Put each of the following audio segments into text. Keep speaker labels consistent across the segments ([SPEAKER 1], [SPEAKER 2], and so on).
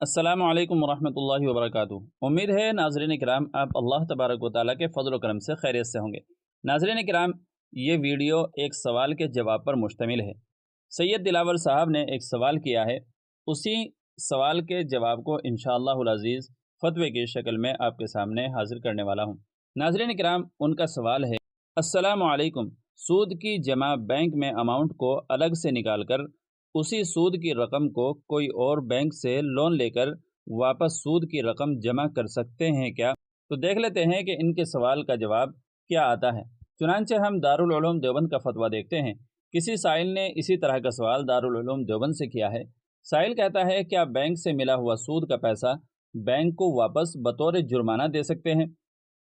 [SPEAKER 1] अस्सलामु अलैकुम वरहमतुल्लाहि वबरकातुहू। उम्मीद है नाज़रीन किराम आप अल्लाह तबारक व तआला के फ़ज़ल व करम से खैरियत से होंगे। नाज़रीन किराम, ये वीडियो एक सवाल के जवाब पर मुश्तमिल है। सैयद दिलावर साहब ने एक सवाल किया है, उसी सवाल के जवाब को इंशाअल्लाहुल अज़ीज़ फ़तवे की शक्ल में आपके सामने हाज़िर करने वाला हूँ। नाज़रीन किराम, उनका सवाल है, अस्सलामु अलैकुम, सूद की जमा बैंक में अमाउंट को अलग से निकाल कर उसी सूद की रकम को कोई और बैंक से लोन लेकर वापस सूद की रकम जमा कर सकते हैं क्या? तो देख लेते हैं कि इनके सवाल का जवाब क्या आता है। चुनांचे हम दारुल उलूम देवबंद का फतवा देखते हैं। किसी साइल ने इसी तरह का सवाल दारुल उलूम देवबंद से किया है। साइल कहता है, क्या बैंक से मिला हुआ सूद का पैसा बैंक को वापस बतौर जुर्माना दे सकते हैं?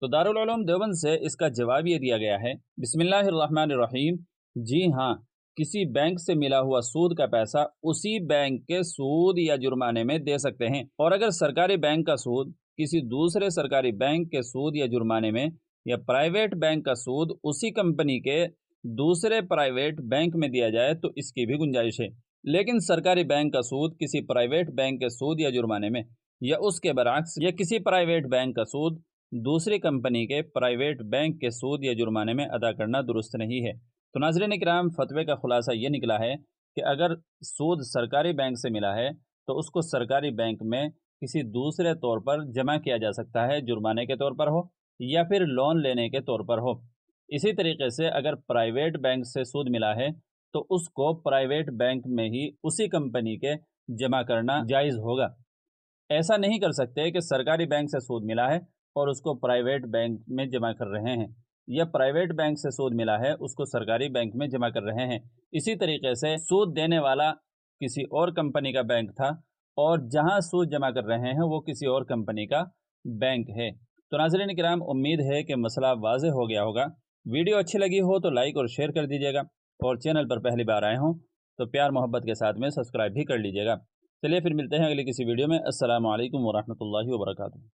[SPEAKER 1] तो दारुल उलूम देवबंद से इसका जवाब ये दिया गया है, बिस्मिल्लाहिर्रहमानिर्रहीम, जी हाँ, किसी बैंक से मिला हुआ सूद का पैसा उसी बैंक के सूद या जुर्माने में दे सकते हैं। और अगर सरकारी बैंक का सूद किसी दूसरे सरकारी बैंक के सूद या जुर्माने में, या प्राइवेट बैंक का सूद उसी कंपनी के दूसरे प्राइवेट बैंक में दिया जाए तो इसकी भी गुंजाइश है। लेकिन सरकारी बैंक का सूद किसी प्राइवेट बैंक के सूद या जुर्माने में, या उसके बरअक्स, या किसी प्राइवेट बैंक का सूद दूसरी कंपनी के प्राइवेट बैंक के सूद या जुर्माने में अदा करना दुरुस्त नहीं है। तो नाज़रीन इकराम, फतवे का खुलासा ये निकला है कि अगर सूद सरकारी बैंक से मिला है तो उसको सरकारी बैंक में किसी दूसरे तौर पर जमा किया जा सकता है, जुर्माने के तौर पर हो या फिर लोन लेने के तौर पर हो। इसी तरीके से अगर प्राइवेट बैंक से सूद मिला है तो उसको प्राइवेट बैंक में ही उसी कंपनी के जमा करना जायज़ होगा। ऐसा नहीं कर सकते कि सरकारी बैंक से सूद मिला है और उसको प्राइवेट बैंक में जमा कर रहे हैं, या प्राइवेट बैंक से सूद मिला है उसको सरकारी बैंक में जमा कर रहे हैं। इसी तरीके से सूद देने वाला किसी और कंपनी का बैंक था और जहां सूद जमा कर रहे हैं वो किसी और कंपनी का बैंक है। तो नाज़रीन किराम, उम्मीद है कि मसला वाज़ेह हो गया होगा। वीडियो अच्छी लगी हो तो लाइक और शेयर कर दीजिएगा, और चैनल पर पहली बार आए हों तो प्यार मोहब्बत के साथ में सब्सक्राइब भी कर लीजिएगा। चलिए फिर मिलते हैं अगली किसी वीडियो में। अस्सलामु अलैकुम वरहमतुल्लाहि वबरकातुहू।